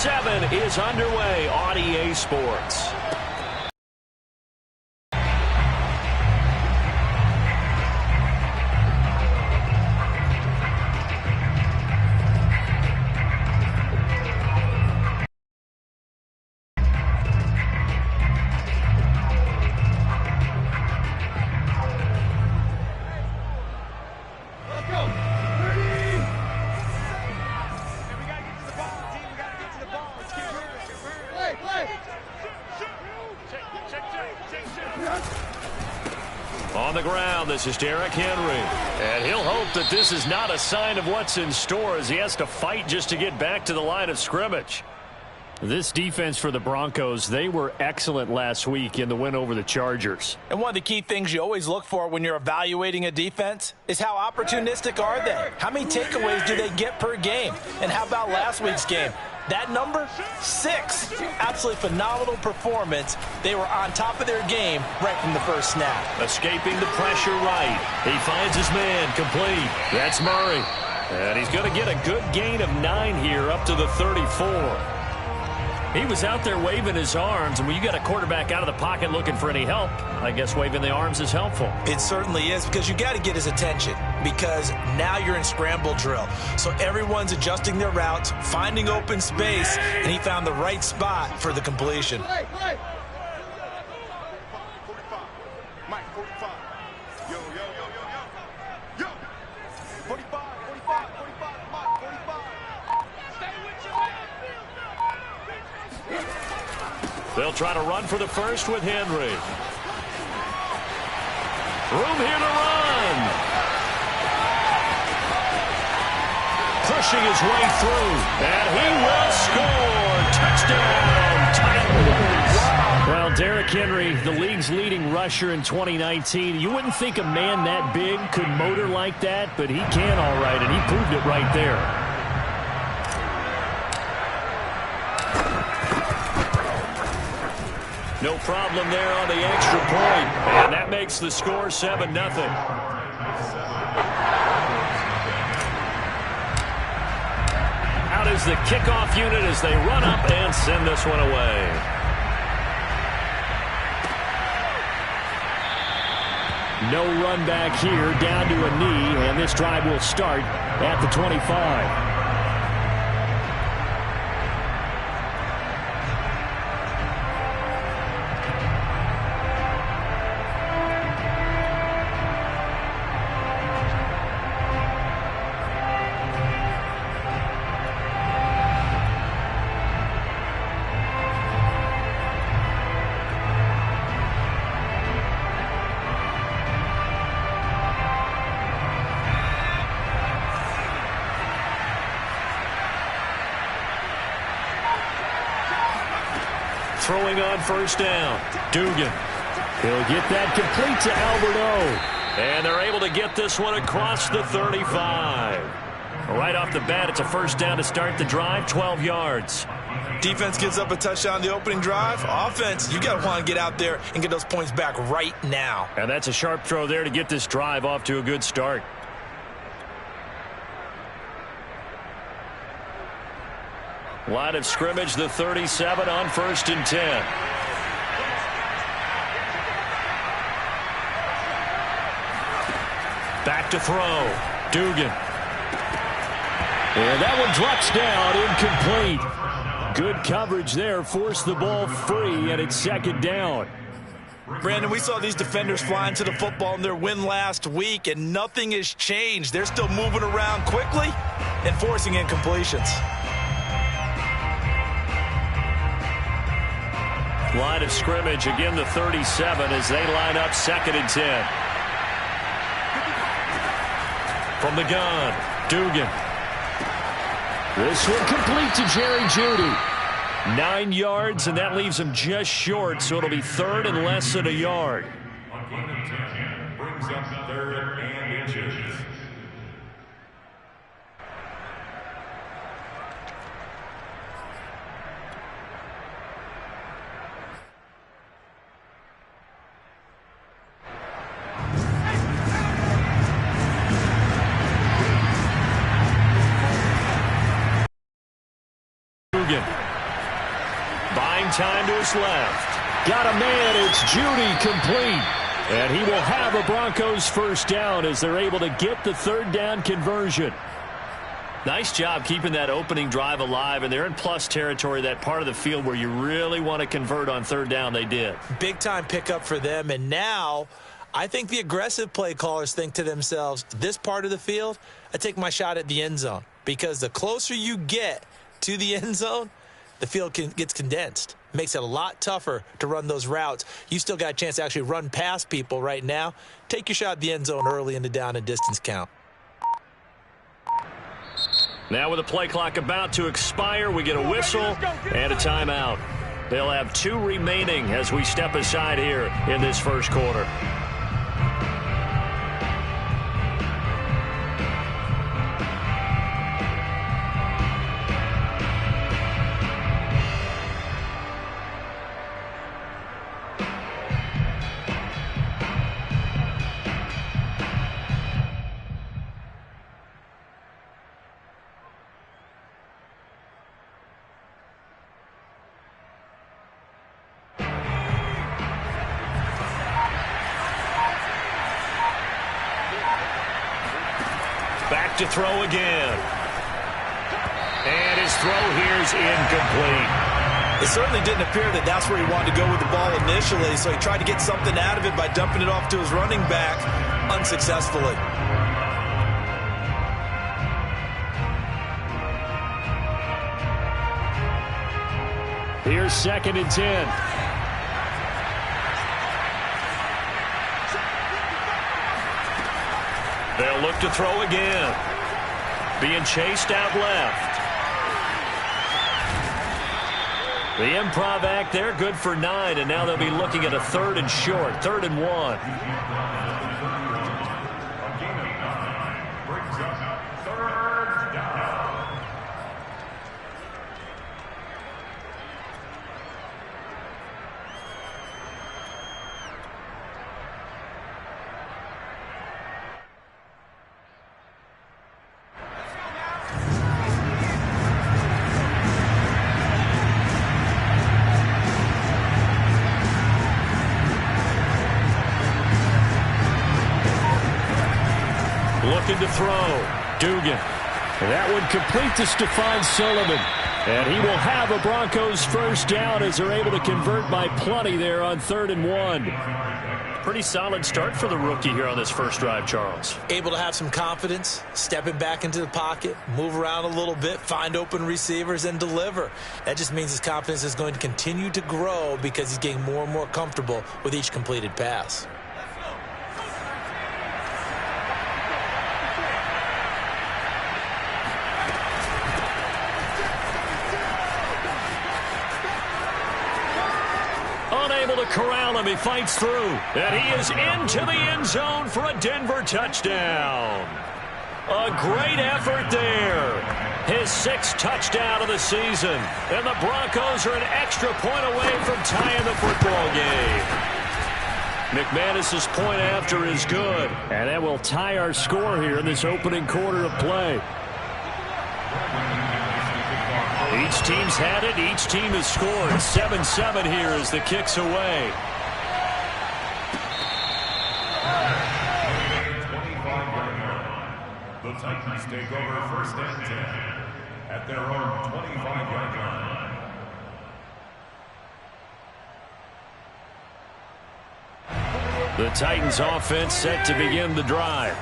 7 is underway on EA Sports. On the ground, this is Derrick Henry. And he'll hope that this is not a sign of what's in store as he has to fight just to get back to the line of scrimmage. This defense for the Broncos, they were excellent last week in the win over the Chargers. And one of the key things you always look for when you're evaluating a defense is how opportunistic are they? How many takeaways do they get per game? And how about last week's game? That number, 6. Absolutely phenomenal performance. They were on top of their game right from the first snap. Escaping the pressure right. He finds his man complete. That's Murray. And he's going to get a good gain of 9 here up to the 34. He was out there waving his arms, and when you got a quarterback out of the pocket looking for any help, I guess waving the arms is helpful. It certainly is, because you got to get his attention, because now you're in scramble drill. So everyone's adjusting their routes, finding open space, and he found the right spot for the completion. They'll try to run for the first with Henry. Room here to run. Pushing his way through. And he will score. Touchdown, Titans. Well, Derrick Henry, the league's leading rusher in 2019. You wouldn't think a man that big could motor like that, but he can all right, and he proved it right there. No problem there on the extra point. And that makes the score 7-0. Out is the kickoff unit as they run up and send this one away. No run back here, down to a knee, and this drive will start at the 25. Throwing on first down. Dugan. He'll get that complete to Alberto. And they're able to get this one across the 35. Right off the bat, it's a first down to start the drive, 12 yards. Defense gives up a touchdown the opening drive. Offense, you got to want to get out there and get those points back right now. And that's a sharp throw there to get this drive off to a good start. Line of scrimmage, the 37 on 1st and 10. Back to throw. Dugan. And that one drops down, incomplete. Good coverage there, forced the ball free, and it's 2nd down. Brandon, we saw these defenders flying to the football in their win last week, and nothing has changed. They're still moving around quickly and forcing incompletions. Line of scrimmage, again the 37 as they line up 2nd and 10. From the gun, Dugan. This one complete to Jerry Jeudy. 9 yards, and that leaves him just short, so it'll be 3rd and less than a yard. Brings up 3rd and inches. time to his left. Got a man. It's Judy, complete. And he will have a Broncos first down as they're able to get the third down conversion. Nice job keeping that opening drive alive, and they're in plus territory, that part of the field where you really want to convert on third down. They did. Big-time pickup for them, and now I think the aggressive play callers think to themselves, this part of the field, I take my shot at the end zone, because the closer you get to the end zone, the field gets condensed. Makes it a lot tougher to run those routes. You still got a chance to actually run past people right now. Take your shot at the end zone early in the down and distance count. Now with the play clock about to expire, we get a whistle and a timeout. They'll have 2 remaining as we step aside here in this first quarter. Back to throw again. And his throw here's incomplete. It certainly didn't appear that that's where he wanted to go with the ball initially, so he tried to get something out of it by dumping it off to his running back unsuccessfully. Here's 2nd and 10. They'll look to throw again. Being chased out left. The improv act there, good for 9, and now they'll be looking at a 3rd and short, 3rd and 1. Looking to throw. Dugan. That one complete to Stephon Sullivan. And he will have a Broncos first down as they're able to convert by plenty there on 3rd and 1. Pretty solid start for the rookie here on this first drive, Charles. Able to have some confidence, stepping back into the pocket, move around a little bit, find open receivers, and deliver. That just means his confidence is going to continue to grow because he's getting more and more comfortable with each completed pass. Unable to corral him, he fights through. And he is into the end zone for a Denver touchdown. A great effort there. His 6th touchdown of the season. And the Broncos are an extra point away from tying the football game. McManus's point after is good. And that will tie our score here in this opening quarter of play. Each team's had it. Each team has scored. 7-7 here as the kick's away. 25-yard line. The Titans take over 1st and 10 at their own 25-yard line. The Titans offense set to begin the drive.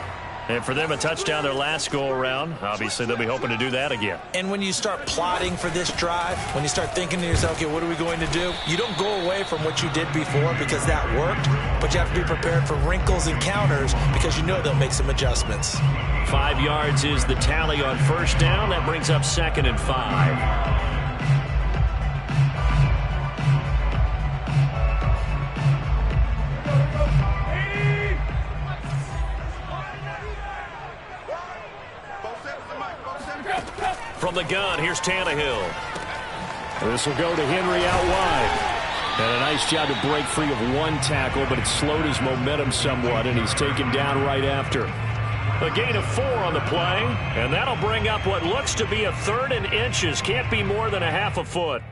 And for them, a touchdown their last go-around. Obviously, they'll be hoping to do that again. And when you start plotting for this drive, when you start thinking to yourself, okay, what are we going to do? You don't go away from what you did before because that worked, but you have to be prepared for wrinkles and counters because you know they'll make some adjustments. 5 yards is the tally on first down. That brings up 2nd and 5. From the gun, here's Tannehill. This will go to Henry out wide. And a nice job to break free of one tackle, but it slowed his momentum somewhat, and he's taken down right after. A gain of 4 on the play, and that'll bring up what looks to be a 3rd and inches. Can't be more than a half a foot.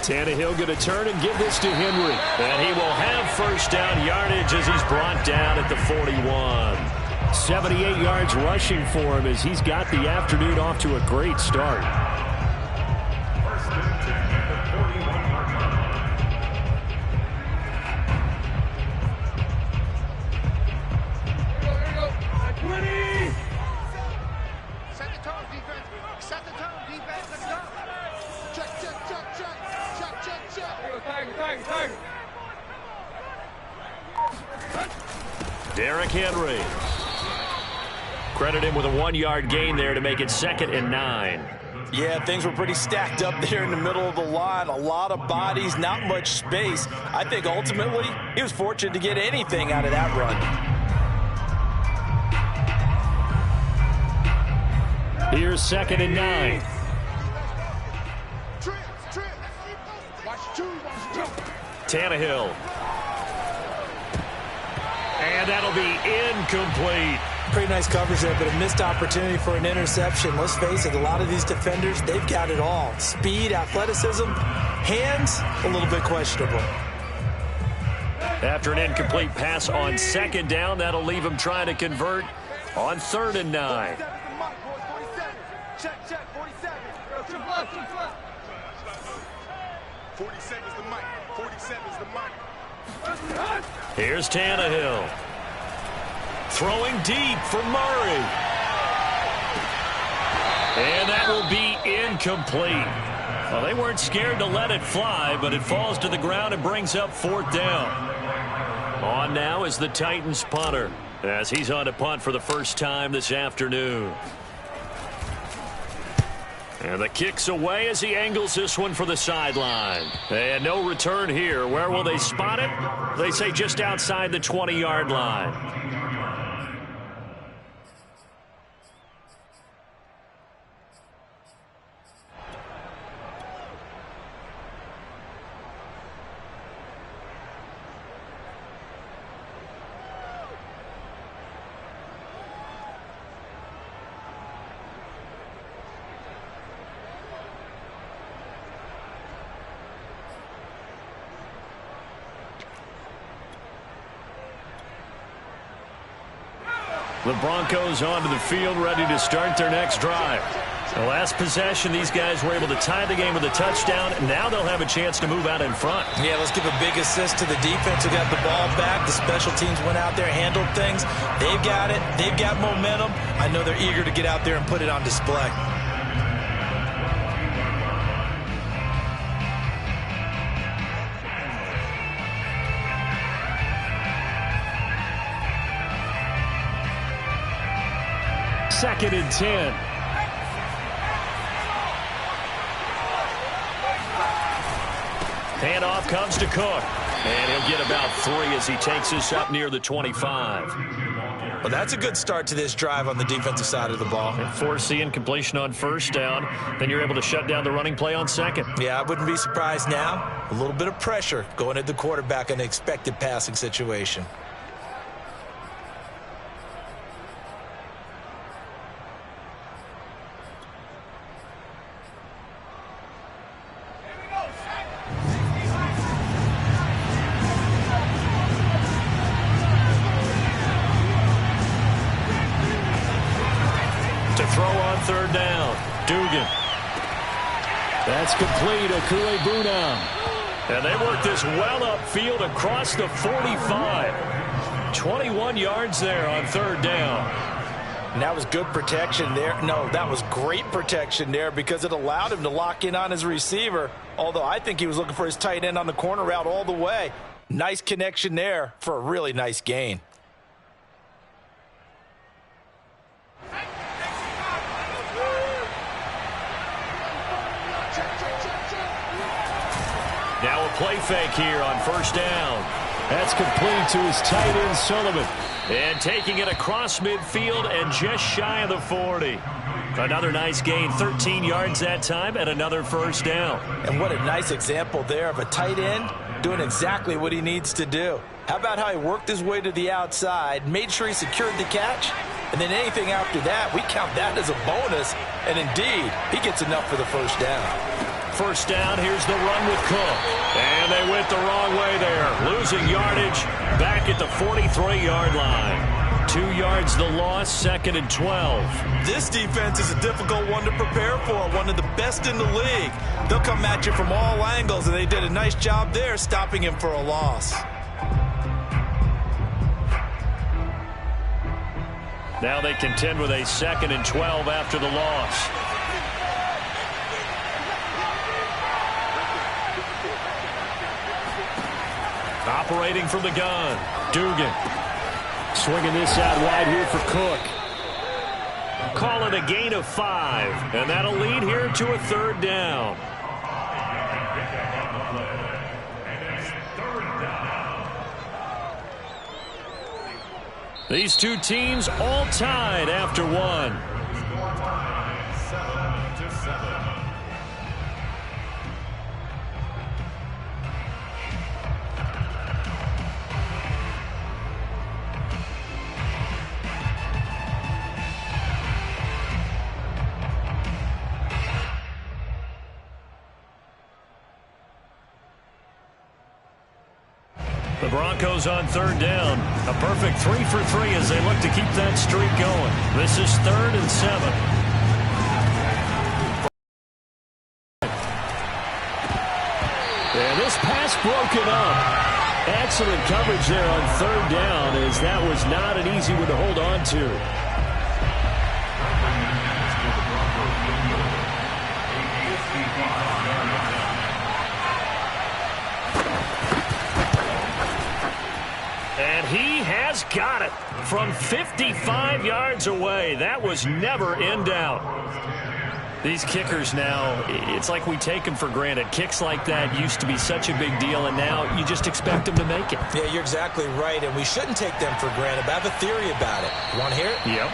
Tannehill going to turn and give this to Henry. And he will have first down yardage as he's brought down at the 41. 78 yards rushing for him as he's got the afternoon off to a great start. First and 10 at the 41-yard line. Set the tone, defense. Set the tone, defense. Let's go. Check, check, check, check. Check, check, check. Derrick Henry. Credit him with a 1-yard gain there to make it 2nd and 9. Yeah, things were pretty stacked up there in the middle of the line. A lot of bodies, not much space. I think ultimately he was fortunate to get anything out of that run. Here's 2nd and 9. Watch two. Tannehill. And that'll be incomplete. Pretty nice coverage there, but a missed opportunity for an interception. Let's face it, a lot of these defenders, they've got it all. Speed, athleticism, hands, a little bit questionable. After an incomplete pass on 2nd down, that'll leave him trying to convert on 3rd and 9. Check, check, 47. 47 is the mic. 47 is the mic. Here's Tannehill. Throwing deep for Murray. And that will be incomplete. Well, they weren't scared to let it fly, but it falls to the ground and brings up 4th down. On now is the Titans punter, as he's on to punt for the first time this afternoon. And the kick's away as he angles this one for the sideline. And no return here. Where will they spot it? They say just outside the 20-yard line. The Broncos onto the field, ready to start their next drive. The last possession, these guys were able to tie the game with a touchdown. Now they'll have a chance to move out in front. Yeah, let's give a big assist to the defense who got the ball back. The special teams went out there, handled things. They've got it. They've got momentum. I know they're eager to get out there and put it on display. Second and 10. Handoff comes to Cook. And he'll get about 3 as he takes this up near the 25. Well, that's a good start to this drive on the defensive side of the ball. And force the incompletion on 1st down. Then you're able to shut down the running play on 2nd. Yeah, I wouldn't be surprised now. A little bit of pressure going at the quarterback in an expected passing situation. To throw on 3rd down, Dugan. That's complete. Akule-Bunam. And they work this well upfield across the 45. 21 yards there on 3rd down. And that was good protection there. No, that was great protection there because it allowed him to lock in on his receiver. Although I think he was looking for his tight end on the corner route all the way. Nice connection there for a really nice gain. Now a play fake here on 1st down. That's complete to his tight end, Sullivan. And taking it across midfield and just shy of the 40. Another nice gain, 13 yards that time, and another 1st down. And what a nice example there of a tight end doing exactly what he needs to do. How about how he worked his way to the outside, made sure he secured the catch, and then anything after that, we count that as a bonus. And indeed, he gets enough for the 1st down. First down, here's the run with Cook. And they went the wrong way there. Losing yardage back at the 43-yard line. 2 yards the loss, 2nd and 12. This defense is a difficult one to prepare for, one of the best in the league. They'll come at you from all angles, and they did a nice job there stopping him for a loss. Now they contend with a 2nd and 12 after the loss. Operating from the gun, Dugan. Swinging this out wide here for Cook. Call it a gain of 5, and that'll lead here to a 3rd down. These two teams all tied after one. The Broncos on 3rd down. A perfect 3 for 3 as they look to keep that streak going. This is 3rd and 7. And this pass broken up. Excellent coverage there on 3rd down, as that was not an easy one to hold on to. And he has got it from 55 yards away. That was never in doubt. These kickers now, it's like we take them for granted. Kicks like that used to be such a big deal, and now you just expect them to make it. Yeah, you're exactly right, and we shouldn't take them for granted, but I have a theory about it. You want to hear it? Yep.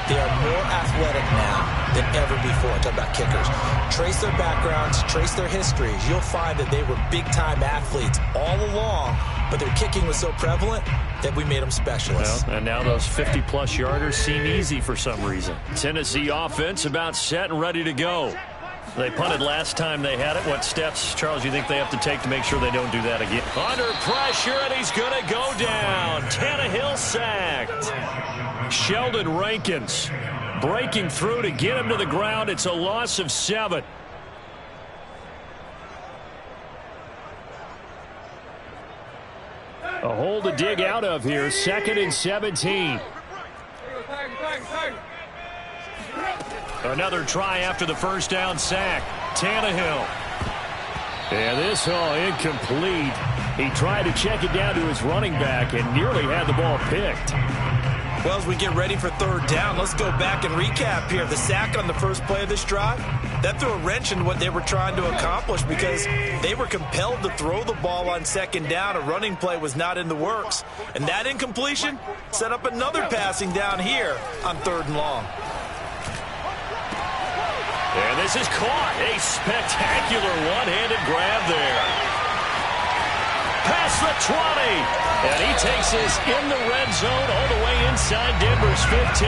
They are more athletic now than ever before. I'm talking about kickers. Trace their backgrounds, trace their histories. You'll find that they were big-time athletes all along, but their kicking was so prevalent that we made them specialists. Well, and now those 50-plus yarders seem easy for some reason. Tennessee offense about set and ready to go. They punted last time they had it. What steps, Charles, you think they have to take to make sure they don't do that again? Under pressure, and he's going to go down. Tannehill sacked. Sheldon Rankins breaking through to get him to the ground. It's a loss of 7. A hole to dig out of here. 2nd and 17. Another try after the first down sack. Tannehill. And this incomplete. He tried to check it down to his running back and nearly had the ball picked. Well, as we get ready for 3rd down, let's go back and recap here. The sack on the first play of this drive, that threw a wrench in what they were trying to accomplish because they were compelled to throw the ball on 2nd down. A running play was not in the works. And that incompletion set up another passing down here on 3rd and long. And this is caught. A spectacular one-handed grab there. Past the 20. And he takes this in the red zone all the way inside Denver's 15.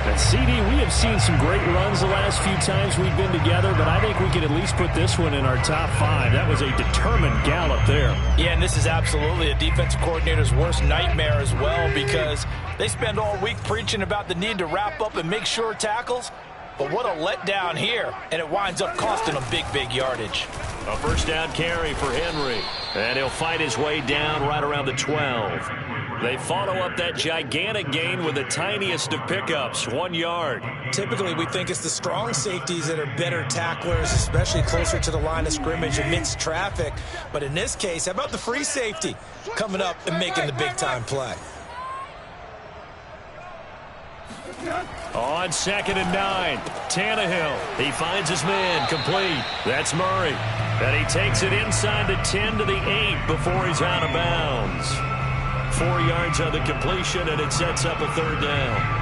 And CD, we have seen some great runs the last few times we've been together, but I think we could at least put this one in our top 5. That was a determined gallop there. Yeah, and this is absolutely a defensive coordinator's worst nightmare as well, because they spend all week preaching about the need to wrap up and make sure tackles. But what a letdown here, and it winds up costing them big yardage. A first down carry for Henry, and he'll fight his way down right around the 12. They follow up that gigantic gain with the tiniest of pickups, 1 yard. Typically, we think it's the strong safeties that are better tacklers, especially closer to the line of scrimmage amidst traffic. But in this case, how about the free safety coming up and making the big-time play? On 2nd and 9, Tannehill. He finds his man, complete. That's Murray. And he takes it inside the 10 to the 8 before he's out of bounds. 4 yards on the completion, and it sets up a 3rd down.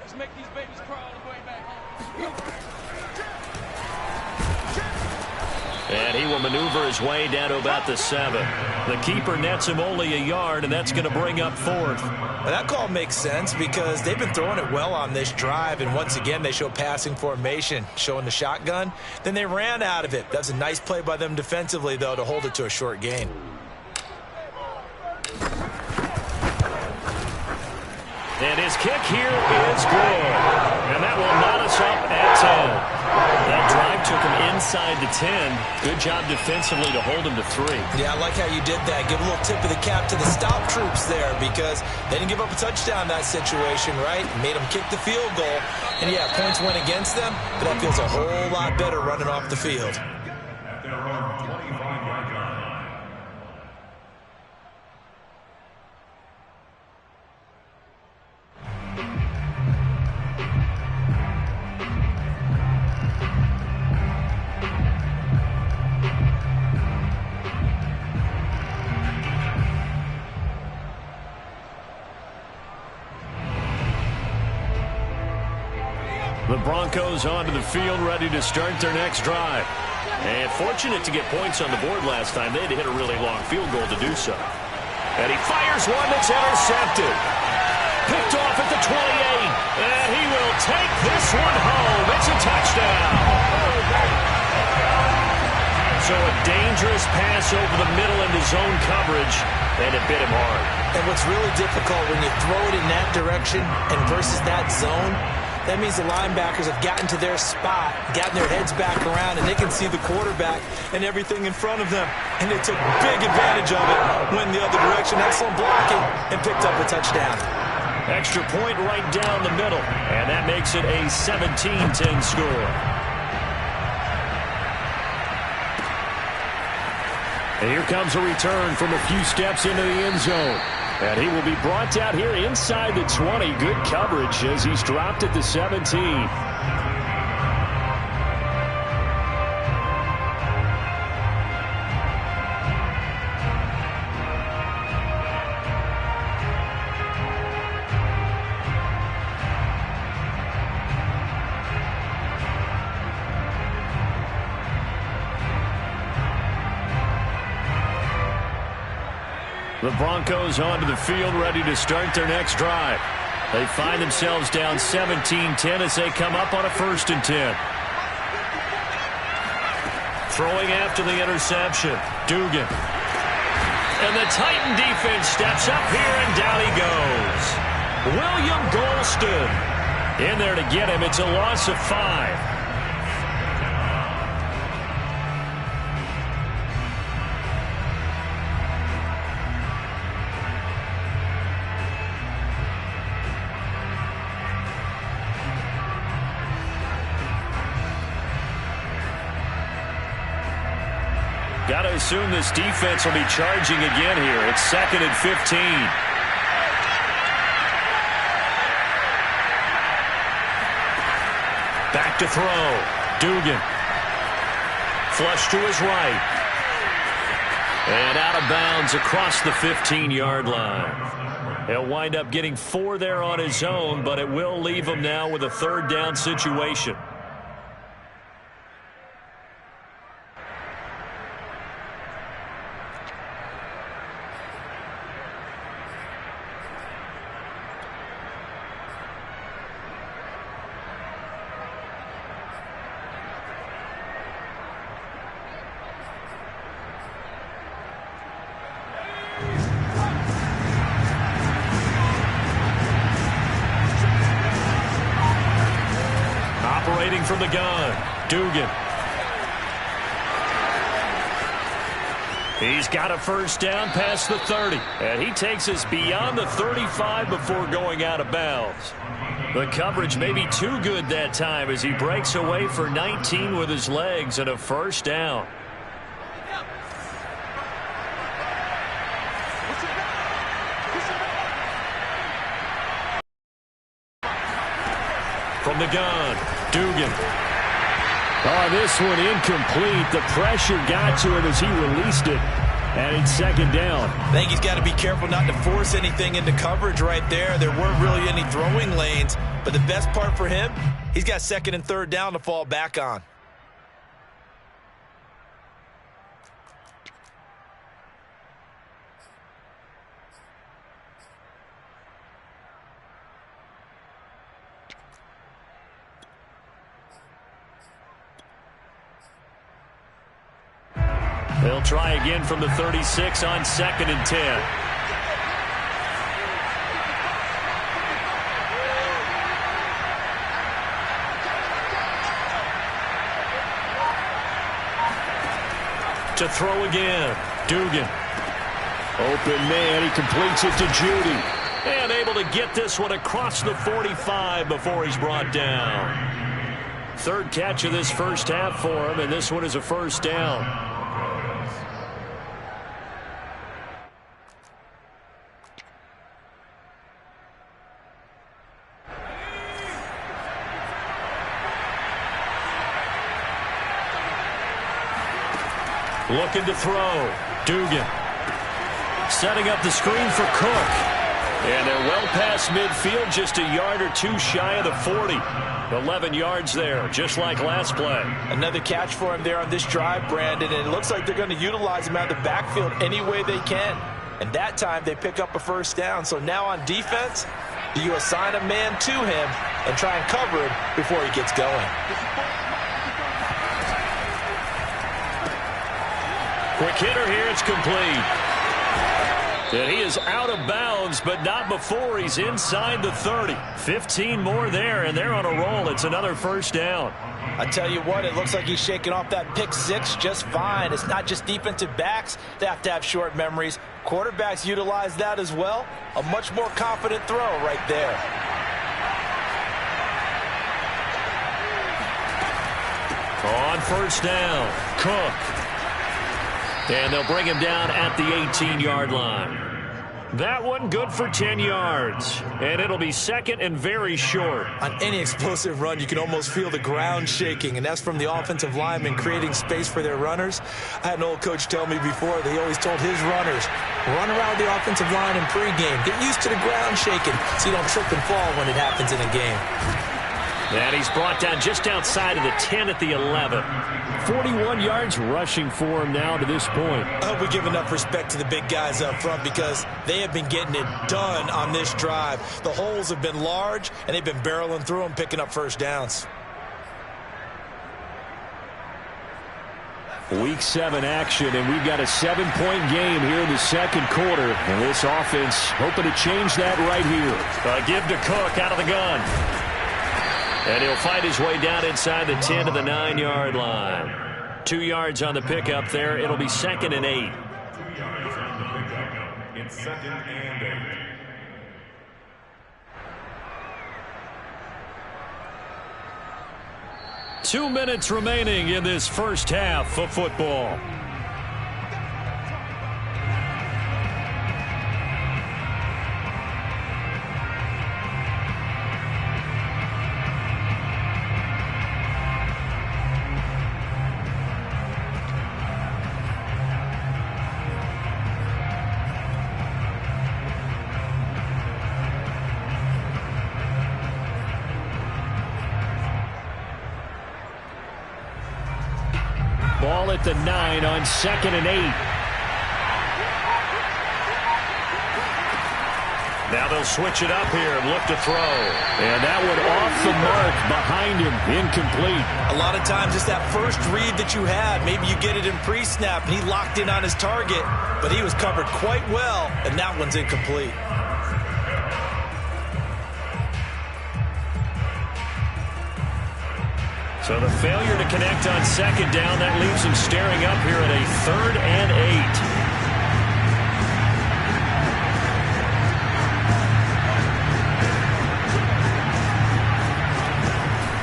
Let's make these And he will maneuver his way down to about the 7. The keeper nets him only a yard, and that's going to bring up 4th. Well, that call makes sense because they've been throwing it well on this drive, and once again they show passing formation, showing the shotgun. Then they ran out of it. That's a nice play by them defensively, though, to hold it to a short gain. And his kick here is good. And that will knot us up at 10. That drive took him inside the 10. Good job defensively to hold him to 3. Yeah, I like how you did that. Give a little tip of the cap to the stop troops there because they didn't give up a touchdown in that situation, right? Made them kick the field goal. And, yeah, points went against them, but that feels a whole lot better running off the field. At their own 25-yard line. The Broncos onto the field, ready to start their next drive. And fortunate to get points on the board last time. They had to hit a really long field goal to do so. And he fires one that's intercepted. Picked off at the 28. And he will take this one home. It's a touchdown. So a dangerous pass over the middle into zone coverage. And it bit him hard. And what's really difficult when you throw it in that direction and versus that zone, that means the linebackers have gotten to their spot, gotten their heads back around, and they can see the quarterback and everything in front of them. And they took big advantage of it, went the other direction, excellent blocking, and picked up a touchdown. Extra point right down the middle, and that makes it a 17-10 score. And here comes a return from a few steps into the end zone. And he will be brought out here inside the 20. Good coverage as he's dropped at the 17. The Broncos onto the field, ready to start their next drive. They find themselves down 17-10 as they come up on a 1st and 10. Throwing after the interception, Dugan. And the Titan defense steps up here, and down he goes. William Golston in there to get him. It's a loss of 5. Got to assume this defense will be charging again here. It's 2nd and 15. Back to throw. Dugan. Flush to his right. And out of bounds across the 15-yard line. He'll wind up getting 4 there on his own, but it will leave him now with a 3rd down situation. Operating from the gun, Dugan. He's got a 1st down past the 30, and he takes us beyond the 35 before going out of bounds. The coverage may be too good that time as he breaks away for 19 with his legs and a 1st down. From the gun, Dugan. Oh, this one incomplete. The pressure got to him as he released it. And it's 2nd down. I think he's got to be careful not to force anything into coverage right there. There weren't really any throwing lanes. But the best part for him, he's got 2nd and 3rd down to fall back on. They'll try again from the 36 on 2nd and 10. To throw again. Dugan. Open man. He completes it to Judy. And able to get this one across the 45 before he's brought down. Third catch of this first half for him, and this one is a first down. Looking to throw. Dugan. Setting up the screen for Cook. And they're well past midfield, just a yard or two shy of the 40. 11 yards there, just like last play. Another catch for him there on this drive, Brandon, and it looks like they're going to utilize him out of the backfield any way they can. And that time they pick up a first down. So now on defense, do you assign a man to him and try and cover him before he gets going? Quick hitter here, it's complete. And he is out of bounds, but not before he's inside the 30. 15 more there, and they're on a roll. It's another first down. I tell you what, it looks like he's shaking off that pick six just fine. It's not just defensive backs that have to have short memories. Quarterbacks utilize that as well. A much more confident throw right there. On first down, Cook. And they'll bring him down at the 18-yard line. That one good for 10 yards. And it'll be second and very short. On any explosive run, you can almost feel the ground shaking, and that's from the offensive linemen creating space for their runners. I had an old coach tell me before, they always told his runners, run around the offensive line in pregame. Get used to the ground shaking so you don't trip and fall when it happens in a game. And he's brought down just outside of the 10 at the 11. 41 yards rushing for him now to this point. I hope we give enough respect to the big guys up front because they have been getting it done on this drive. The holes have been large, and they've been barreling through them, picking up first downs. Week 7 action, and we've got a 7-point game here in the second quarter. And this offense hoping to change that right here. A give to Cook out of the gun. And he'll find his way down inside the 10 to the 9-yard line. 2 yards on the pickup there. It'll be 2nd and 8. 2 yards on the pickup. It's 2nd and 8. 2 minutes remaining in this first half of football. Ball at the 9 on 2nd and 8. Now they'll switch it up here and look to throw. And that one off the mark behind him, incomplete. A lot of times it's that first read that you had. Maybe you get it in pre-snap and he locked in on his target, but he was covered quite well, and that one's incomplete. So the failure to connect on second down, that leaves him staring up here at a 3rd and 8.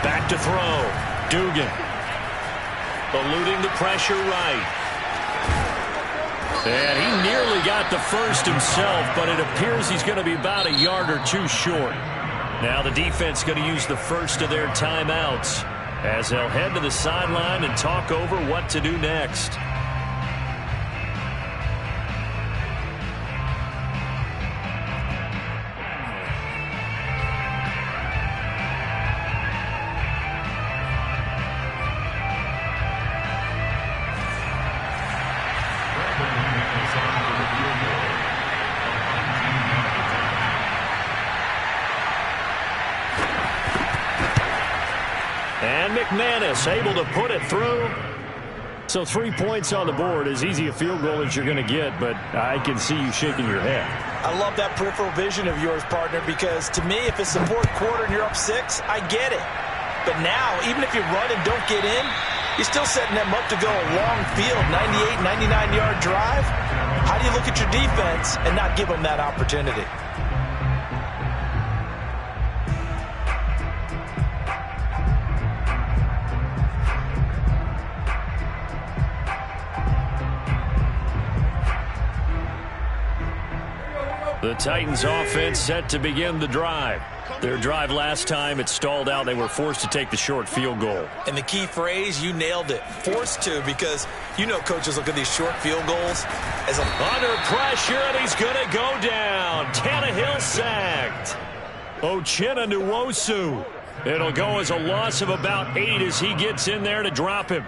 Back to throw. Dugan. Eluding the pressure right. And he nearly got the first himself, but it appears he's going to be about a yard or two short. Now the defense going to use the first of their timeouts as they'll head to the sideline and talk over what to do next. And McManus able to put it through. So 3 points on the board, as easy a field goal as you're going to get, but I can see you shaking your head. I love that peripheral vision of yours, partner, because to me, if it's the fourth quarter and you're up 6, I get it. But now, even if you run and don't get in, you're still setting them up to go a long field, 98, 99-yard drive. How do you look at your defense and not give them that opportunity? The Titans offense set to begin the drive. Their drive last time, it stalled out. They were forced to take the short field goal. And the key phrase, you nailed it, forced to, because you know coaches look at these short field goals as under pressure, and he's going to go down. Tannehill sacked. Uchenna Nwosu. It'll go as a loss of about 8 as he gets in there to drop him.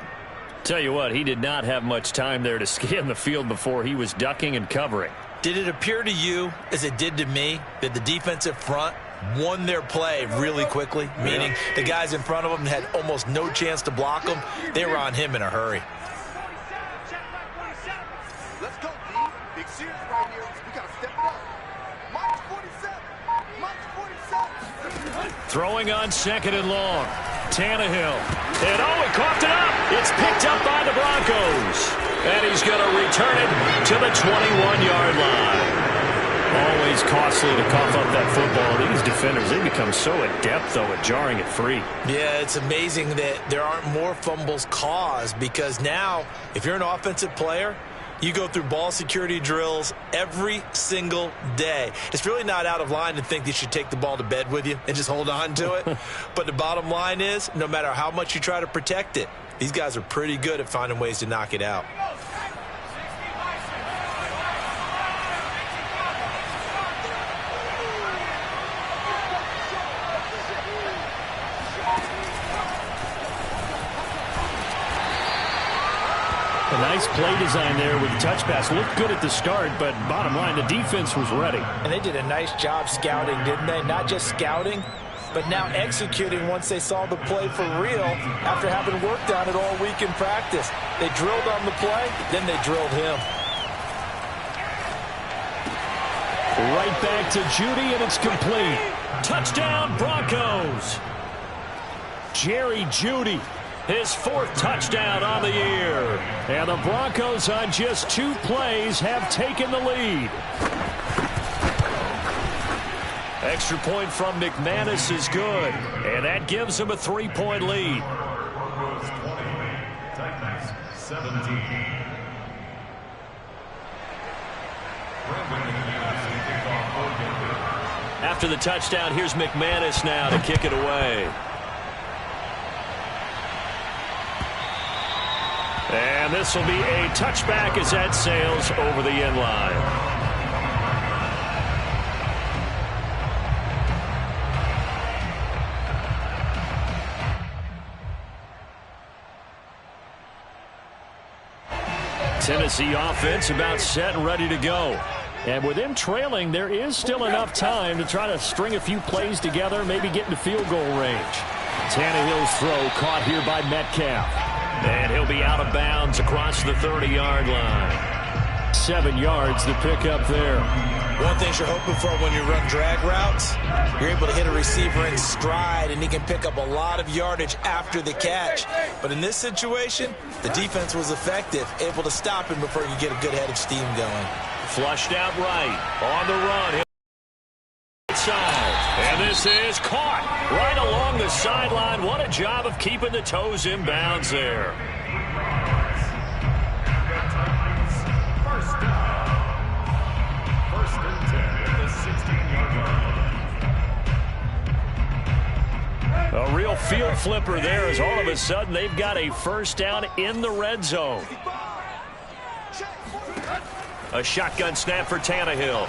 Tell you what, he did not have much time there to scan the field before he was ducking and covering. Did it appear to you, as it did to me, that the defensive front won their play really quickly? Meaning the guys in front of them had almost no chance to block him. They were on him in a hurry. Let's go, D. Big series right here. We got to step it up. Mike 47. Mike 47. Throwing on 2nd and long. Tannehill. And he coughed it up. It's picked up by the Broncos. And he's going to return it to the 21-yard line. Always costly to cough up that football. These defenders, they become so adept, though, at jarring it free. Yeah, it's amazing that there aren't more fumbles caused, because now, if you're an offensive player, you go through ball security drills every single day. It's really not out of line to think that you should take the ball to bed with you and just hold on to it. But the bottom line is, no matter how much you try to protect it, these guys are pretty good at finding ways to knock it out. A nice play design there with the touch pass. Looked good at the start, but bottom line, the defense was ready. And they did a nice job scouting, didn't they? Not just scouting, but now executing once they saw the play for real after having worked on it all week in practice. They drilled on the play, then they drilled him. Right back to Judy, and it's complete. Touchdown, Broncos. Jerry Judy. His 4th touchdown on the year. And the Broncos on just 2 plays have taken the lead. Extra point from McManus is good, and that gives him a 3-point lead. Broncos 20, Titans 17. After the touchdown, here's McManus now to kick it away. And this will be a touchback as that sails over the end line. Tennessee offense about set and ready to go. And with them trailing, there is still enough time to try to string a few plays together, maybe get into field goal range. Tannehill's throw caught here by Metcalf. And he'll be out of bounds across the 30-yard line. 7 yards to pick up there. One thing you're hoping for when you run drag routes, you're able to hit a receiver in stride, and he can pick up a lot of yardage after the catch. But in this situation, the defense was effective, able to stop him before you get a good head of steam going. Flushed out right, on the run. And this is caught right along the sideline. What a job of keeping the toes in bounds there. First down. 1st and 10 at the 16-yard line. A real field flipper there, as all of a sudden they've got a first down in the red zone. A shotgun snap for Tannehill.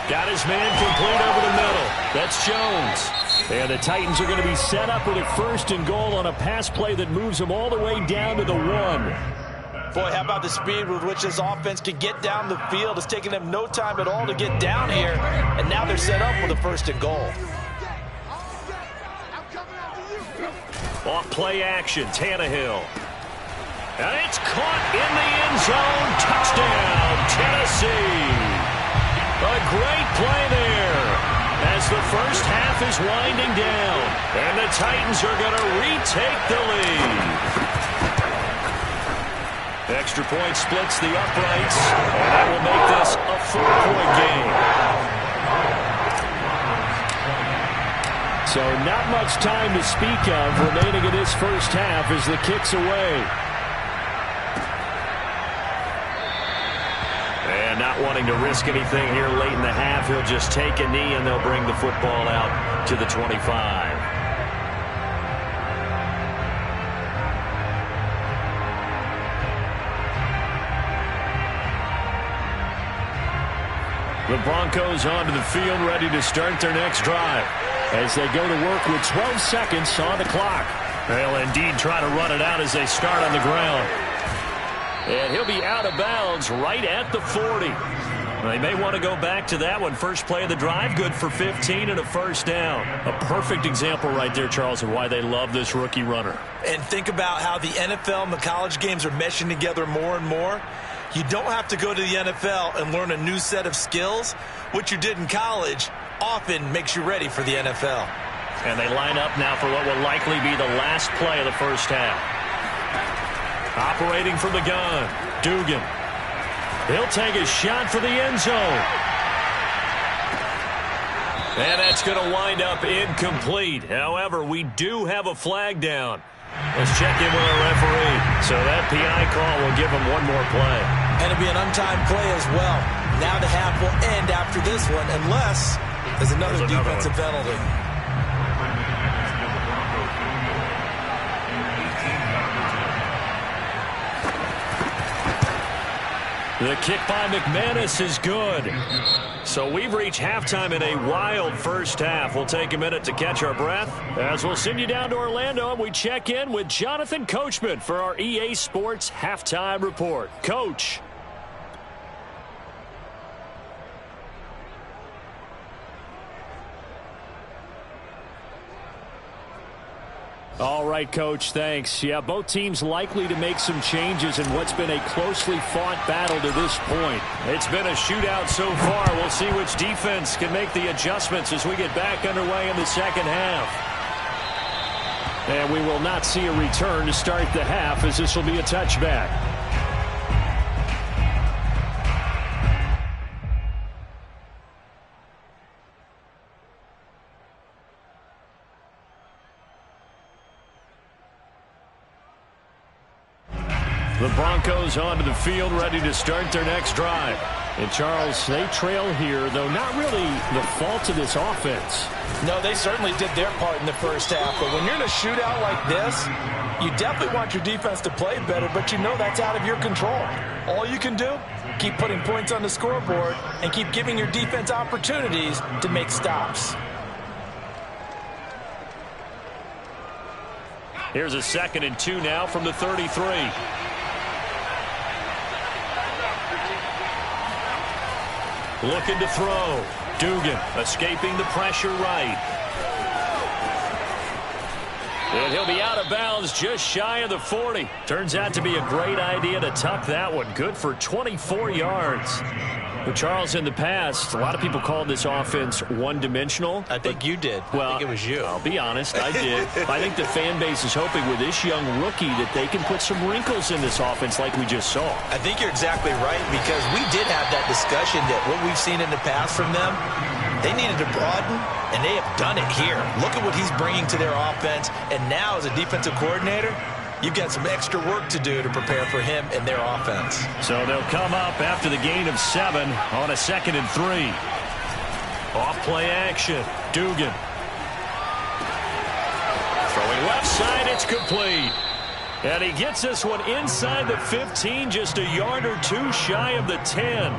Got his man complete over the middle. That's Jones. And the Titans are going to be set up with a 1st and goal on a pass play that moves them all the way down to the 1. Boy, how about the speed with which this offense can get down the field? It's taking them no time at all to get down here, and now they're set up with a 1st and goal. Off play action, Tannehill. And it's caught in the end zone. Touchdown, Tennessee. A great play there as the first half is winding down. And the Titans are going to retake the lead. Extra point splits the uprights, and that will make this a 4-point game. So not much time to speak of remaining in this first half as the kick's away. And not wanting to risk anything here late in the half, he'll just take a knee and they'll bring the football out to the 25. The Broncos onto the field, ready to start their next drive as they go to work with 12 seconds on the clock. They'll indeed try to run it out as they start on the ground. And he'll be out of bounds right at the 40. They may want to go back to that one. First play of the drive, good for 15 and a first down. A perfect example right there, Charles, of why they love this rookie runner. And think about how the NFL and the college games are meshing together more and more. You don't have to go to the NFL and learn a new set of skills. What you did in college often makes you ready for the NFL. And they line up now for what will likely be the last play of the first half. Operating from the gun, Dugan. He'll take a shot for the end zone. And that's going to wind up incomplete. However, we do have a flag down. Let's check in with our referee. So that PI call will give him one more play. And it'll be an untimed play as well. Now the half will end after this one unless there's another defensive penalty. The kick by McManus is good. So we've reached halftime in a wild first half. We'll take a minute to catch our breath as we'll send you down to Orlando and we check in with Jonathan Coachman for our EA Sports Halftime Report. Coach. All right, Coach, thanks. Yeah, both teams likely to make some changes in what's been a closely fought battle to this point. It's been a shootout so far. We'll see which defense can make the adjustments as we get back underway in the second half. And we will not see a return to start the half as this will be a touchback. The Broncos onto the field, ready to start their next drive. And, Charles, they trail here, though not really the fault of this offense. No, they certainly did their part in the first half. But when you're in a shootout like this, you definitely want your defense to play better, but you know that's out of your control. All you can do, keep putting points on the scoreboard and keep giving your defense opportunities to make stops. Here's a 2nd and 2 now from the 33. Looking to throw. Dugan escaping the pressure right. And he'll be out of bounds just shy of the 40. Turns out to be a great idea to tuck that one. Good for 24 yards. But Charles, in the past, a lot of people called this offense one-dimensional. I think you did. Well, I think it was you. I'll be honest, I did. I think the fan base is hoping with this young rookie that they can put some wrinkles in this offense like we just saw. I think you're exactly right, because we did have that discussion that what we've seen in the past from them, they needed to broaden, and they have done it here. Look at what he's bringing to their offense, and now as a defensive coordinator, you've got some extra work to do to prepare for him and their offense. So they'll come up after the gain of 7 on a 2nd and 3. Off play action. Dugan. Throwing left side, it's complete. And he gets this one inside the 15, just a yard or two shy of the 10.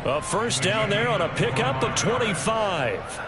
A first down there on a pickup of 25.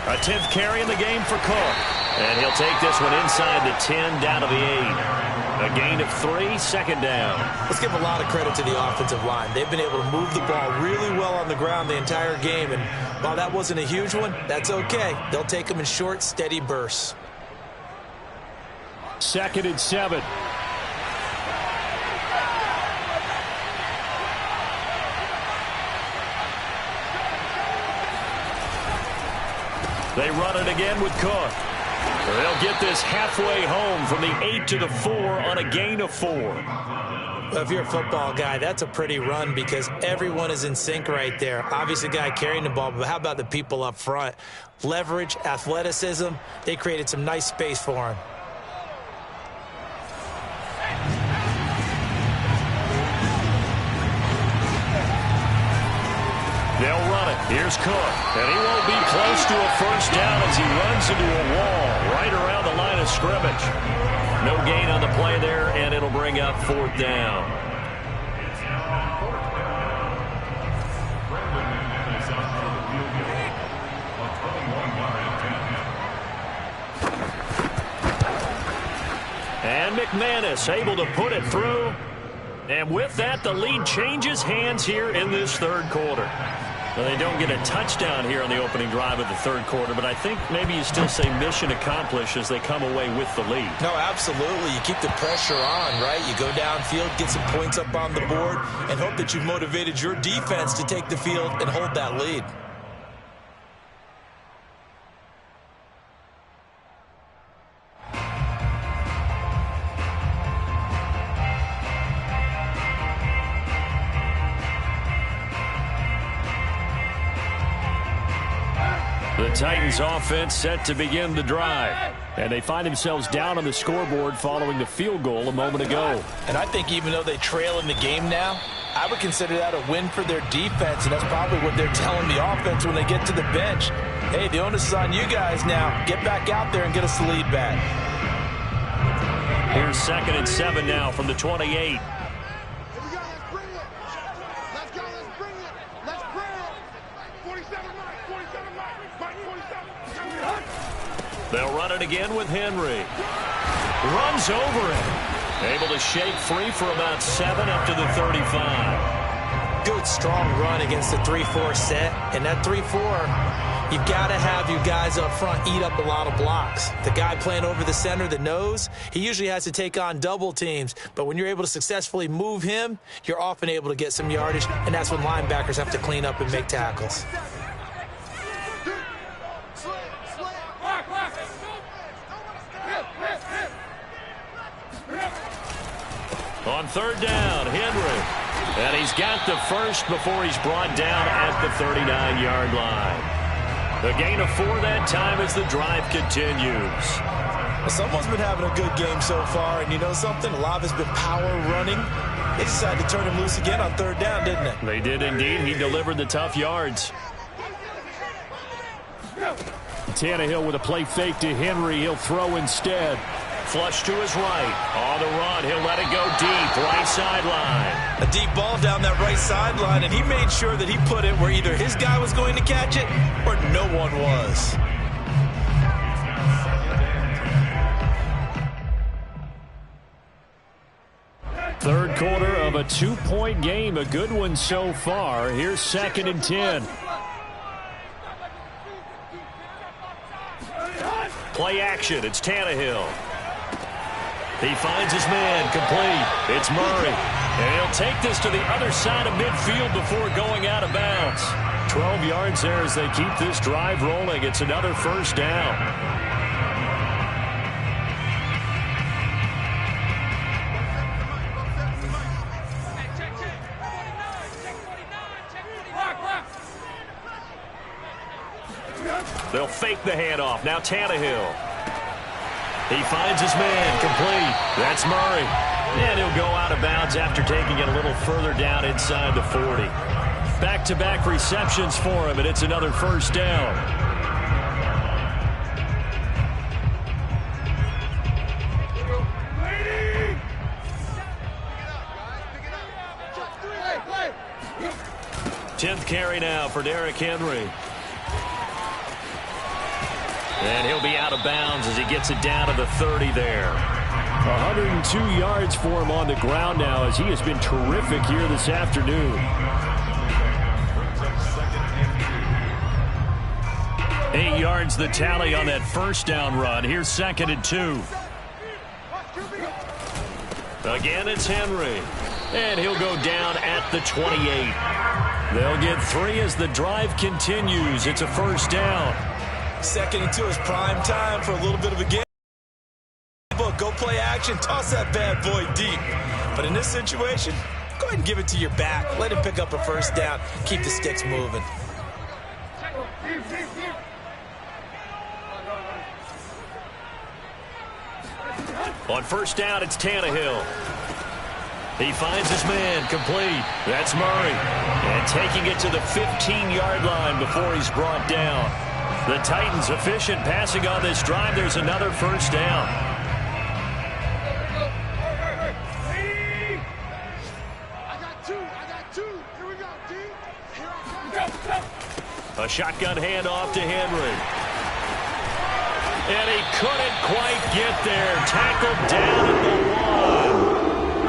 A 10th carry in the game for Cook. And he'll take this one inside the 10, down to the 8. A gain of 3, second down. Let's give a lot of credit to the offensive line. They've been able to move the ball really well on the ground the entire game. And while that wasn't a huge one, that's okay. They'll take them in short, steady bursts. 2nd and 7. They run it again with Cook. They'll get this halfway home from the 8 to the 4 on a gain of 4. Well, if you're a football guy, that's a pretty run because everyone is in sync right there. Obviously, the guy carrying the ball, but how about the people up front? Leverage, athleticism, they created some nice space for him. They'll run it. Here's Cook. And he won't be close to a first down as he runs into a wall right around the line of scrimmage. No gain on the play there, and it'll bring up 4th down. And McManus able to put it through. And with that, the lead changes hands here in this 3rd quarter. Well, they don't get a touchdown here on the opening drive of the 3rd quarter, but I think maybe you still say mission accomplished as they come away with the lead. No, absolutely. You keep the pressure on, right? You go downfield, get some points up on the board, and hope that you've motivated your defense to take the field and hold that lead. The Titans offense set to begin the drive. And they find themselves down on the scoreboard following the field goal a moment ago. And I think even though they trail in the game now, I would consider that a win for their defense, and that's probably what they're telling the offense when they get to the bench. Hey, the onus is on you guys now. Get back out there and get us the lead back. Here's 2nd and 7 now from the 28. They'll run it again with Henry. Runs over it. Able to shake free for about 7 up to the 35. Good, strong run against the 3-4 set. And that 3-4, you've got to have your guys up front eat up a lot of blocks. The guy playing over the center, the nose, he usually has to take on double teams. But when you're able to successfully move him, you're often able to get some yardage. And that's when linebackers have to clean up and make tackles. On 3rd down, Henry. And he's got the first before he's brought down at the 39-yard line. The gain of 4 that time as the drive continues. Someone's been having a good game so far, and you know something? A lot of it's been power running. They decided to turn him loose again on 3rd down, didn't it? They did indeed. He delivered the tough yards. Tannehill with a play fake to Henry. He'll throw instead. Flush to his right. On the run, he'll let it go deep, right sideline. A deep ball down that right sideline, and he made sure that he put it where either his guy was going to catch it or no one was. Third quarter of a 2-point game. A good one so far. Here's 2nd and 10. Play action. It's Tannehill. He finds his man, complete. It's Murray. And he'll take this to the other side of midfield before going out of bounds. 12 yards there as they keep this drive rolling. It's another first down. They'll fake the handoff. Now Tannehill. He finds his man, complete. That's Murray. And he'll go out of bounds after taking it a little further down inside the 40. Back-to-back receptions for him, and it's another first down. Tenth carry now for Derrick Henry. And he'll be out of bounds as he gets it down to the 30 there. 102 yards for him on the ground now as he has been terrific here this afternoon. Eight yards the tally on that first down run. Here's 2nd and 2. Again, it's Henry. And he'll go down at the 28. They'll get 3 as the drive continues. It's a first down. 2nd and 2 is prime time for a little bit of a game. Go play action, toss that bad boy deep. But in this situation, go ahead and give it to your back. Let him pick up a first down. Keep the sticks moving. On first down, it's Tannehill. He finds his man, complete. That's Murray. And taking it to the 15-yard line before he's brought down. The Titans efficient passing on this drive. There's another first down. I got two. Here we go, D. Here I come. A shotgun handoff to Henry. And he couldn't quite get there. Tackled down at the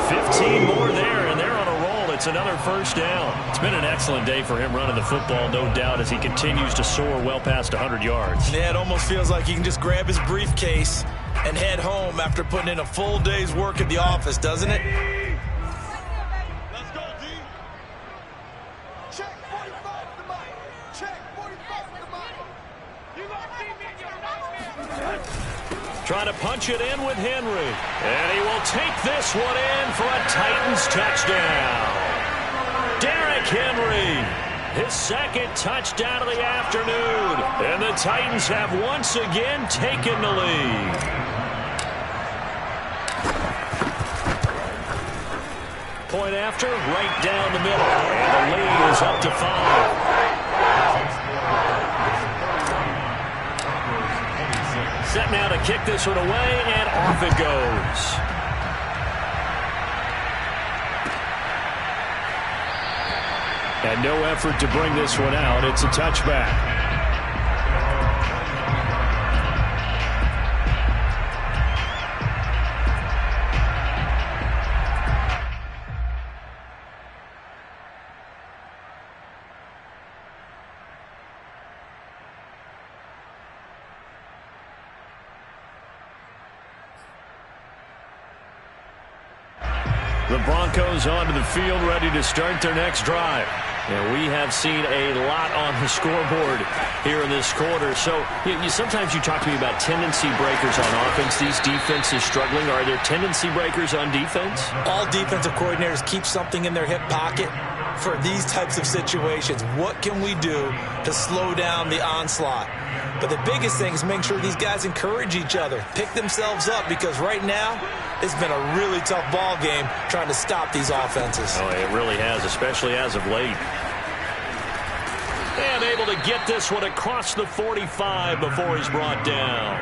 1. 15 more there, and they're on a roll. It's another first down. It's been an excellent day for him running the football, no doubt, as he continues to soar well past 100 yards. Yeah, it almost feels like he can just grab his briefcase and head home after putting in a full day's work at the office, doesn't it? Let's go, D. Check 45 to Mike. Check 45 to Mike. You gonna see me in your nightmare. Trying to punch it in with Henry. And he will take this one in for a Titans touchdown. Derrick Henry, his 2nd touchdown of the afternoon. And the Titans have once again taken the lead. Point after, right down the middle. And the lead is up to 5. Set now to kick this one away, and off it goes. And no effort to bring this one out. It's a touchback. The Broncos onto the field, ready to start their next drive. And we have seen a lot on the scoreboard here in this quarter. So sometimes you talk to me about tendency breakers on offense. These defenses struggling. Are there tendency breakers on defense? All defensive coordinators keep something in their hip pocket for these types of situations. What can we do to slow down the onslaught? But the biggest thing is make sure these guys encourage each other, pick themselves up, because right now it's been a really tough ball game trying to stop these offenses. Oh, it really has, especially as of late. And able to get this one across the 45 before he's brought down.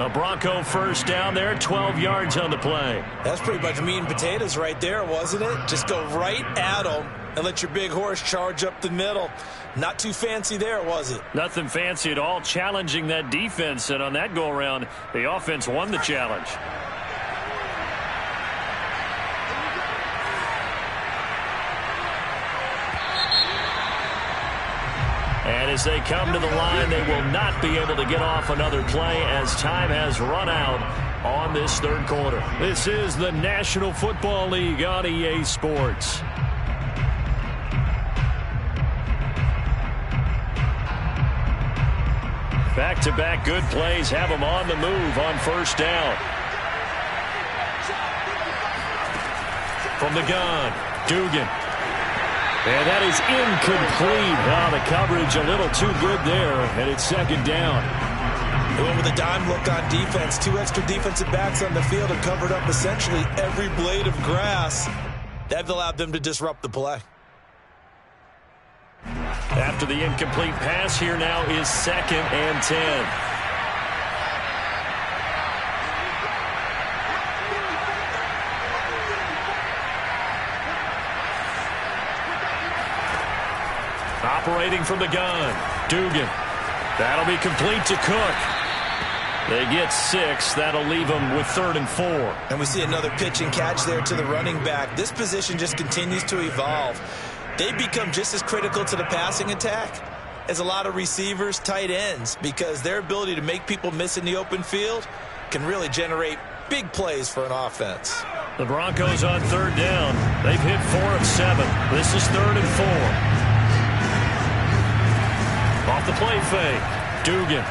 A Bronco first down there, 12 yards on the play. That's pretty much meat and potatoes right there, wasn't it? Just go right at them and let your big horse charge up the middle. Not too fancy there, was it? Nothing fancy at all, challenging that defense. And on that go-around, the offense won the challenge. And as they come to the line, they will not be able to get off another play as time has run out on this third quarter. This is the National Football League on EA Sports. Back-to-back good plays have them on the move on first down. From the gun, Dugan. And that is incomplete. Oh, the coverage a little too good there, and it's second down. They went with a dime look on defense. 2 extra defensive backs on the field and covered up essentially every blade of grass. That allowed them to disrupt the play. After the incomplete pass, here now is 2nd and 10. Operating from the gun, Dugan. That'll be complete to Cook. They get 6. That'll leave them with 3rd and 4. And we see another pitch and catch there to the running back. This position just continues to evolve. They become just as critical to the passing attack as a lot of receivers, tight ends, because their ability to make people miss in the open field can really generate big plays for an offense. The Broncos on 3rd down. They've hit 4 of 7. This is 3rd and 4. Off the play fake. Dugan.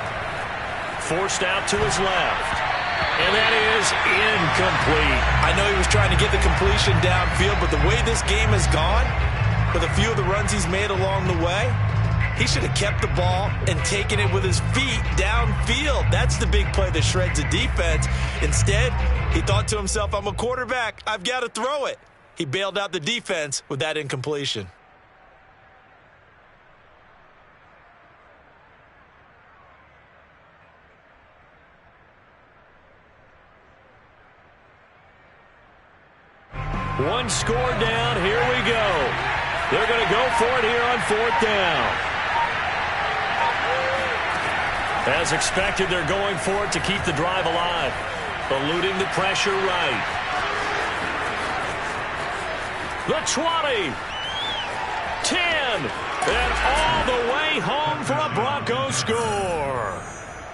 Forced out to his left. And that is incomplete. I know he was trying to get the completion downfield, but the way this game has gone, with a few of the runs he's made along the way, he should have kept the ball and taken it with his feet downfield. That's the big play that shreds the defense. Instead, he thought to himself, I'm a quarterback. I've got to throw it. He bailed out the defense with that incompletion. One score down. Here we go. They're going to go for it here on 4th down. As expected, they're going for it to keep the drive alive. Eluding the pressure right. The 20. 10. And all the way home for a Broncos score.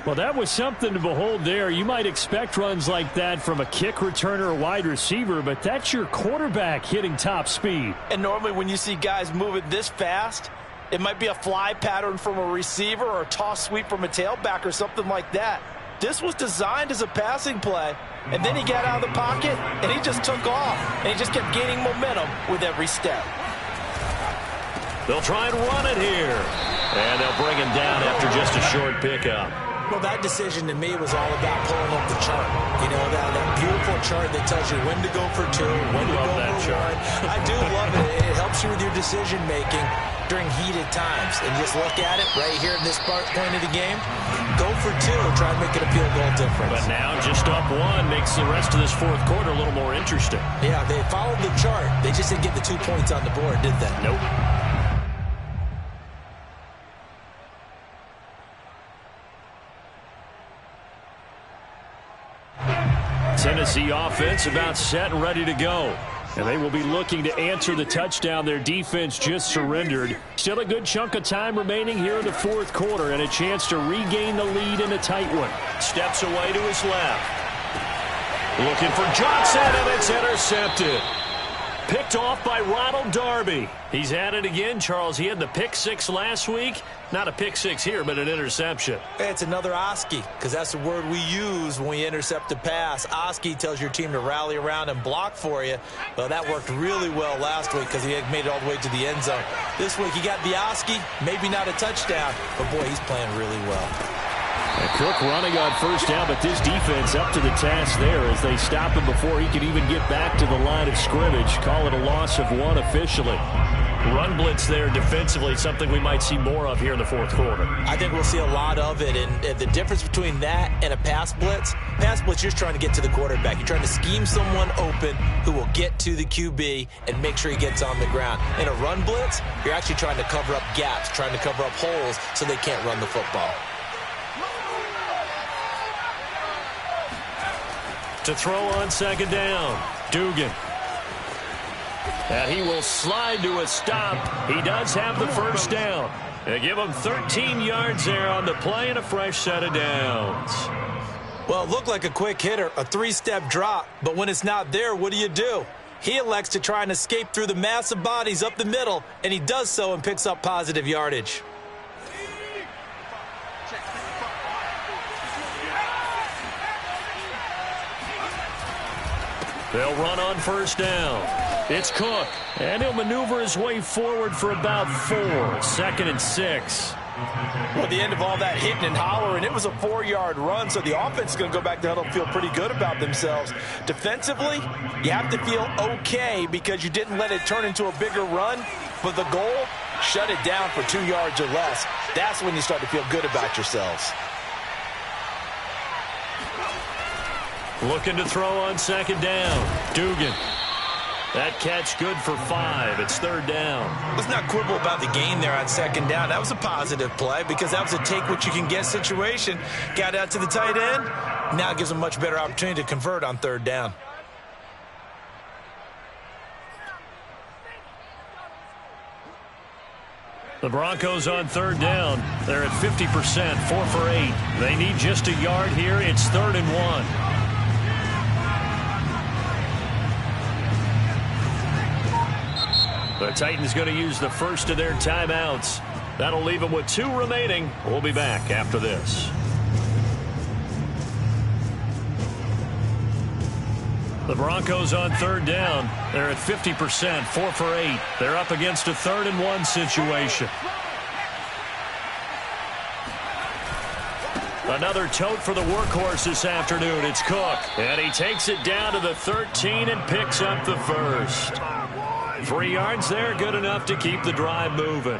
Well, that was something to behold there. You might expect runs like that from a kick returner or wide receiver, but that's your quarterback hitting top speed. And normally when you see guys moving this fast, it might be a fly pattern from a receiver or a toss sweep from a tailback or something like that. This was designed as a passing play, and then he got out of the pocket, and he just took off, and he just kept gaining momentum with every step. They'll try and run it here, and they'll bring him down after just a short pickup. Well, that decision to me was all about pulling up the chart. You know, that beautiful chart that tells you when to go for 2, when to go for 1. I do love it. It helps you with your decision-making during heated times. And just look at it right here in this point of the game. Go for 2. Try and make it a field goal difference. But now just up 1 makes the rest of this 4th quarter a little more interesting. Yeah, they followed the chart. They just didn't get the 2 points on the board, did they? Nope. Tennessee offense about set and ready to go. And they will be looking to answer the touchdown their defense just surrendered. Still a good chunk of time remaining here in the 4th quarter and a chance to regain the lead in a tight one. Steps away to his left. Looking for Johnson, and it's intercepted. Picked off by Ronald Darby. He's at it again, Charles. He had the pick 6 last week. Not a pick 6 here, but an interception. It's another Oski, because that's the word we use when we intercept a pass. Oski tells your team to rally around and block for you. Well, that worked really well last week because he had made it all the way to the end zone. This week he got the Oski, maybe not a touchdown, but boy, he's playing really well. And Cook running on 1st down, but this defense up to the task there as they stop him before he can even get back to the line of scrimmage. Call it a loss of 1 officially. Run blitz there defensively, something we might see more of here in the 4th quarter. I think we'll see a lot of it, and the difference between that and a pass blitz, you're just trying to get to the quarterback. You're trying to scheme someone open who will get to the QB and make sure he gets on the ground. In a run blitz, you're actually trying to cover up gaps, trying to cover up holes so they can't run the football. To throw on 2nd down, Dugan. And he will slide to a stop. He does have the 1st down. They give him 13 yards there on the play and a fresh set of downs. Well, it looked like a quick hitter, a 3-step drop, but when it's not there, what do? He elects to try and escape through the massive bodies up the middle, and he does so and picks up positive yardage. They'll run on 1st down. It's Cook, and he'll maneuver his way forward for about 4. 2nd and 6. Well, at the end of all that hitting and hollering, it was a 4-yard run, so the offense is going to go back to huddle and feel pretty good about themselves. Defensively, you have to feel okay because you didn't let it turn into a bigger run, but the goal, shut it down for 2 yards or less. That's when you start to feel good about yourselves. Looking to throw on 2nd down. Dugan. That catch good for 5. It's 3rd down. Let's not quibble about the gain there on 2nd down. That was a positive play because that was a take-what-you-can-get situation. Got out to the tight end. Now it gives them a much better opportunity to convert on 3rd down. The Broncos on 3rd down. They're at 50%, 4 for 8. They need just a yard here. It's 3rd and 1. The Titans going to use the first of their timeouts. That'll leave them with 2 remaining. We'll be back after this. The Broncos on 3rd down. They're at 50%, 4 for 8. They're up against a 3rd and 1 situation. Another tote for the workhorse this afternoon. It's Cook. And he takes it down to the 13 and picks up the first. 3 yards there, good enough to keep the drive moving.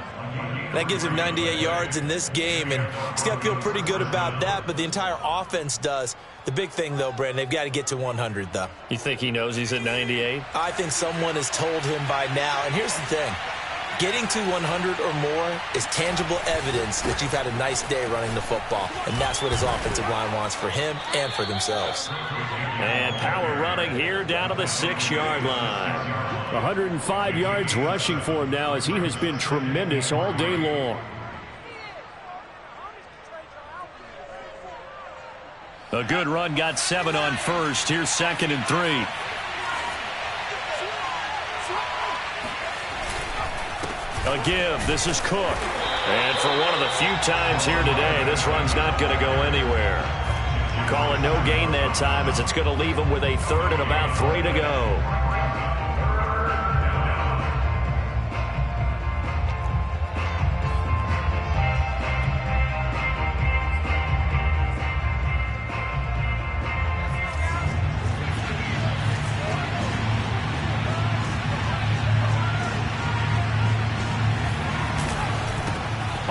That gives him 98 yards in this game, and he's got to feel pretty good about that, but the entire offense does. The big thing, though, Brandon, they've got to get to 100, though. You think he knows he's at 98? I think someone has told him by now, and here's the thing. Getting to 100 or more is tangible evidence that you've had a nice day running the football, and that's what his offensive line wants for him and for themselves. And power running here down to the 6-yard line. 105 yards rushing for him now as he has been tremendous all day long. A good run, got 7 on first. Here's 2nd and 3. A give. This is Cook. And for one of the few times here today, this run's not going to go anywhere. Call it no gain that time as it's going to leave him with a 3rd and about 3 to go.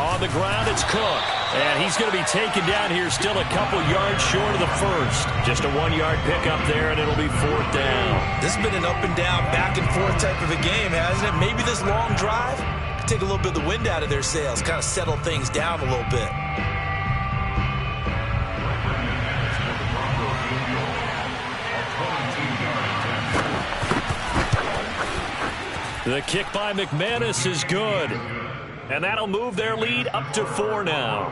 On the ground, it's Cook. And he's going to be taken down here still a couple yards short of the first. Just a 1-yard pickup there, and it'll be 4th down. This has been an up and down, back and forth type of a game, hasn't it? Maybe this long drive could take a little bit of the wind out of their sails, kind of settle things down a little bit. The kick by McManus is good. And that'll move their lead up to 4 now.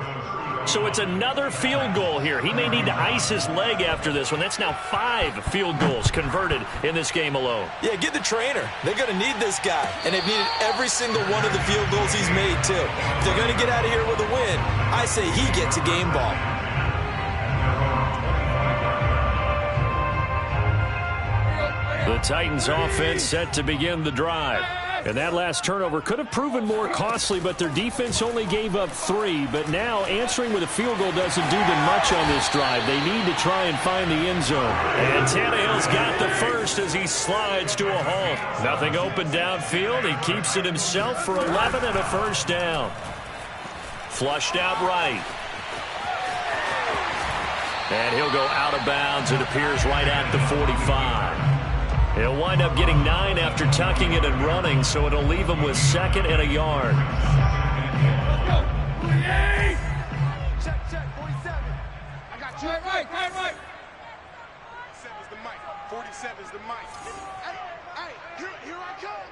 So it's another field goal here. He may need to ice his leg after this one. That's now 5 field goals converted in this game alone. Yeah, get the trainer. They're going to need this guy. And they've needed every single one of the field goals he's made, too. If they're going to get out of here with a win, I say he gets a game ball. The Titans offense set to begin the drive. And that last turnover could have proven more costly, but their defense only gave up 3. But now answering with a field goal doesn't do them much on this drive. They need to try and find the end zone. And Tannehill's got the first as he slides to a halt. Nothing open downfield. He keeps it himself for 11 and a 1st down. Flushed out right. And he'll go out of bounds. It appears right at the 45. He'll wind up getting 9 after tucking it and running, so it'll leave him with 2nd and a yard. Check, 47. I got you. Right. 47's the mic. 47's the mic. Hey, here I come.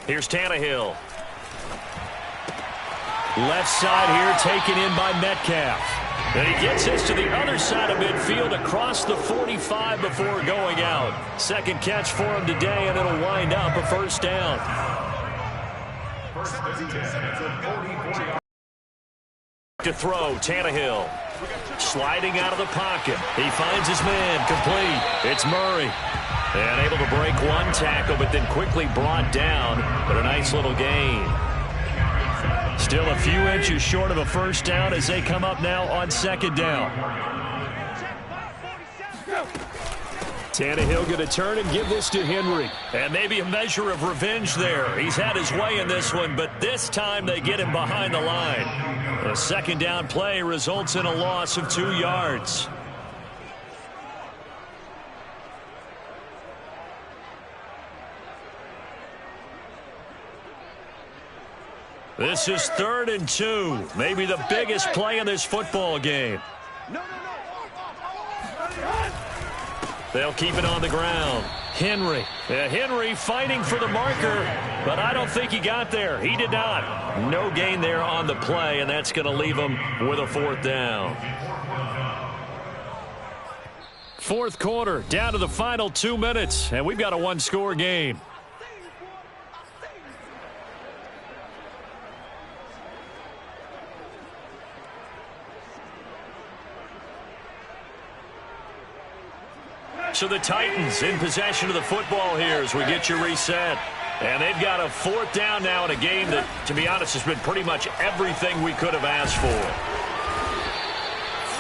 Here's Tannehill. Left side here taken in by Metcalf. And he gets this to the other side of midfield across the 45 before going out. 2nd catch for him today, and it'll wind up a 1st down. To throw, Tannehill. Sliding out of the pocket. He finds his man, complete. It's Murray. And able to break 1 tackle, but then quickly brought down. But a nice little gain. Still a few inches short of a 1st down as they come up now on 2nd down. Tannehill going to turn and give this to Henry. And maybe a measure of revenge there. He's had his way in this one, but this time they get him behind the line. A 2nd down play results in a loss of 2 yards. This is 3rd and 2. Maybe the biggest play in this football game. They'll keep it on the ground. Henry. Henry fighting for the marker, but I don't think he got there. He did not. No gain there on the play, and that's going to leave him with a 4th down. 4th quarter, down to the final 2 minutes, and we've got a 1-score game. So the Titans in possession of the football here as we get you reset. And they've got a 4th down now in a game that, to be honest, has been pretty much everything we could have asked for.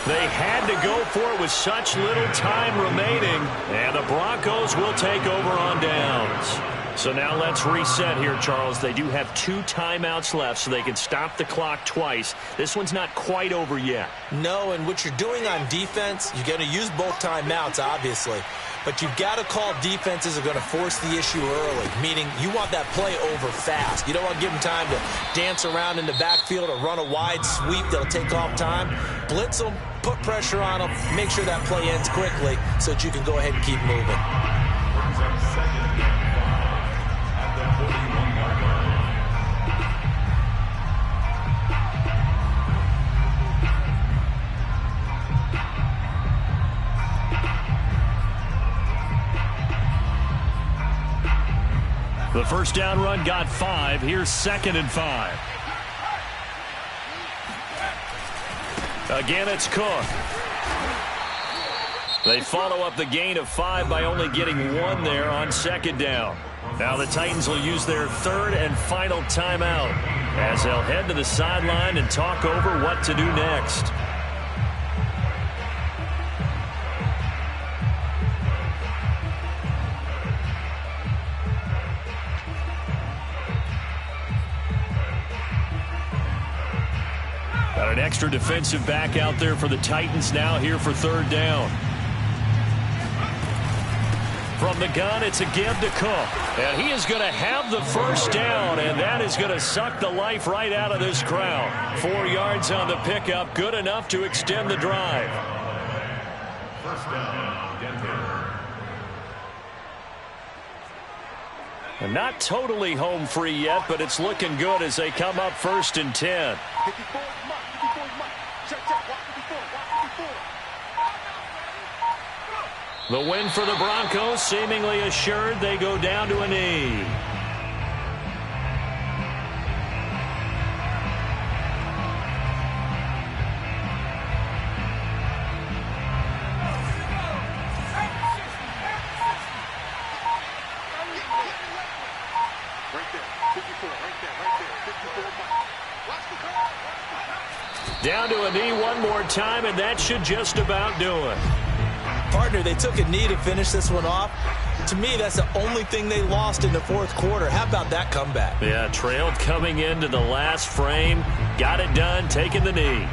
They had to go for it with such little time remaining, and the Broncos will take over on downs. So now let's reset here, Charles. They do have 2 timeouts left, so they can stop the clock twice. This one's not quite over yet. No, and what you're doing on defense, you're going to use both timeouts, obviously. But you've got to call defenses are going to force the issue early, meaning you want that play over fast. You don't want to give them time to dance around in the backfield or run a wide sweep that'll take off time. Blitz them, put pressure on them, make sure that play ends quickly so that you can go ahead and keep moving. The first down run got 5. Here's 2nd and 5. Again, it's Cook. They follow up the gain of 5 by only getting 1 there on 2nd down. Now the Titans will use their 3rd and final timeout as they'll head to the sideline and talk over what to do next. Got an extra defensive back out there for the Titans now here for 3rd down. From the gun, it's a give to Cook. And he is going to have the first down, and that is going to suck the life right out of this crowd. 4 yards on the pickup, good enough to extend the drive. First down, Denver. And not totally home free yet, but it's looking good as they come up 1st and 10. The win for the Broncos seemingly assured. They go down to a knee. Down to a knee one more time, and that should just about do it. Partner, they took a knee to finish this one off. To me, that's the only thing they lost in the 4th quarter. How about that comeback? Yeah, trailed coming into the last frame. Got it done, taking the knee.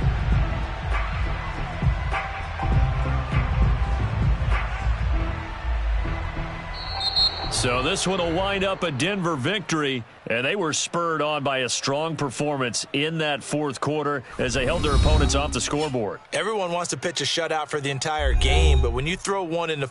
So this one will wind up a Denver victory, and they were spurred on by a strong performance in that 4th quarter as they held their opponents off the scoreboard. Everyone wants to pitch a shutout for the entire game, but when you throw one in the